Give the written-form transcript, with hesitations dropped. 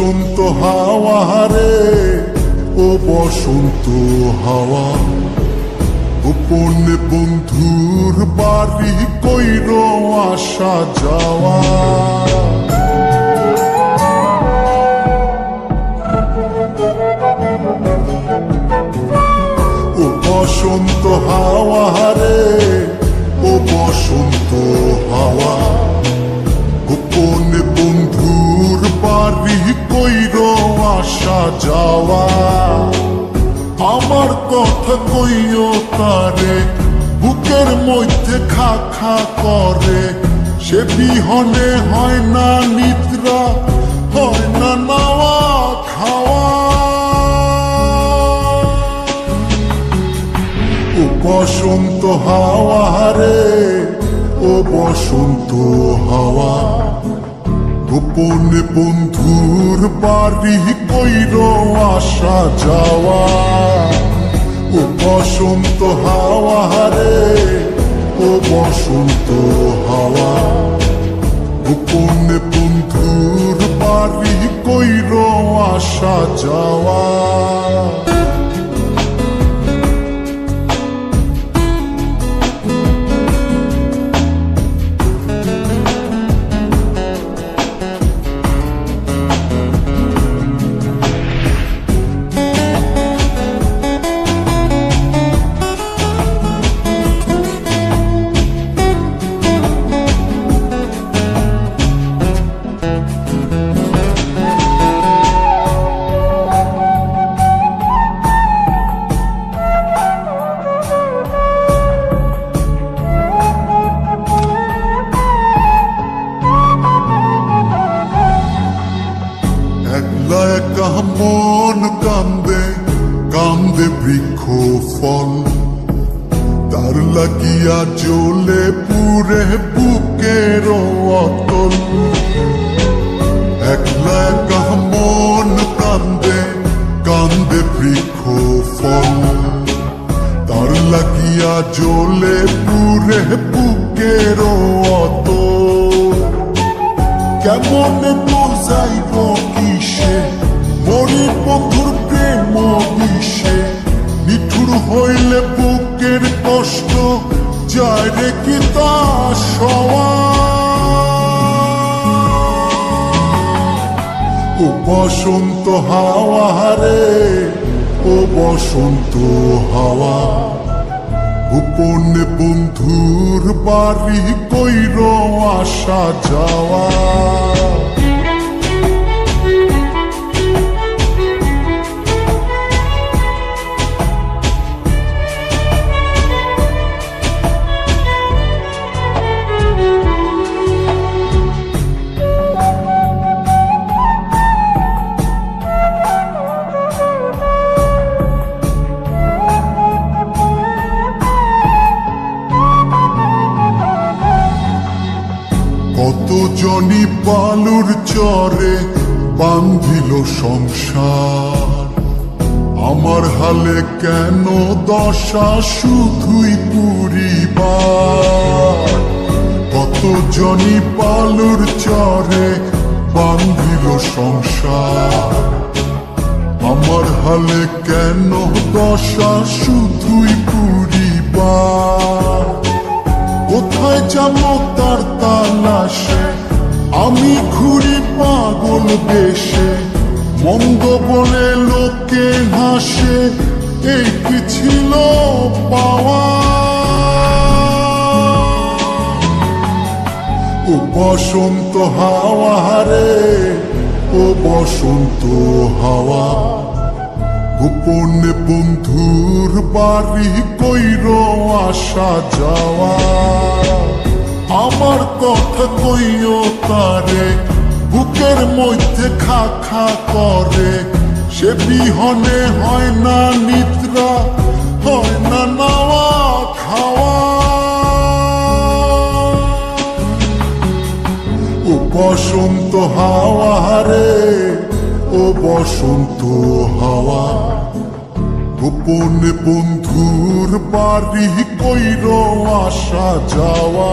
বসন্ত হাওয়া রে, ও বসন্ত হাওয়া, গোপনে বন্ধুর বাড়ি কইর আসা যাওয়া। ও বসন্ত হাওয়া রে, ও বসন্ত হাওয়া, গোপনে বন্ধুর বাড়ি কইর আসা যাওয়া। আমার কথা কইও তারে, বুকের মধ্যে খা খা করে, সে বিহনে হয় না নিদ্রা, হয় না নাওয়া খাওয়া। ও বসন্ত হাওয়া রে, ও বসন্ত হাওয়া, গোপনে বন্ধুর বাড়ি কইর আসা যাওয়া। ও বসন্ত হাওয়া রে, ও বসন্ত হাওয়া, গোপনে বন্ধুর বাড়ি কইর আসা যাওয়া। একা মন কান্দে, কান্দে বৃক্ষ ফল, তার লাগিয়া জ্বলে পুরে বুকের অতল। একলা একা মন কান্দে, কান্দে বৃক্ষ ফল, তার লাগিয়া জ্বলে পুরে বুকের অতল। কেমনে বোঝাইব কিসে মরির বন্ধুর প্রেম বিষে, নিঠুর হইলে বুকের কষ্ট যায় রে কি তা সওয়া। ও বসন্ত হাওয়া রে, ও বসন্ত হাওয়া, গোপনে বন্ধুর বাড়ি কইর আসা যাওয়া। কত জনি বালুর চরে বান্ধিল সংসার, আমার হালে কেন দশা শুধুই পুরিবার। কত জনি বালুর চরে বান্ধিল সংসার, আমার হালে কেন দশা শুধুই পুরিবার। কোথায় যাবো তার তালাশে, আমি ঘুরি পাগল বেশে, মন্দ বলে লোকে হাসে, এই কি ছিল পাওয়া। ও বসন্ত হাওয়া রে, ও বসন্ত হাওয়া, গোপনে বন্ধুর বাড়ি কইর আসা যাওয়া। আমার কথা কইও তারে, বুকের মধ্যে খা খা করে, সে বিহনে হয় না নিদ্রা, হয় না নাওয়া খাওয়া। ও বসন্ত হাওয়া রে, ও বসন্ত হাওয়া, গোপনে বন্ধুর বাড়ি কইর আসা যাওয়া।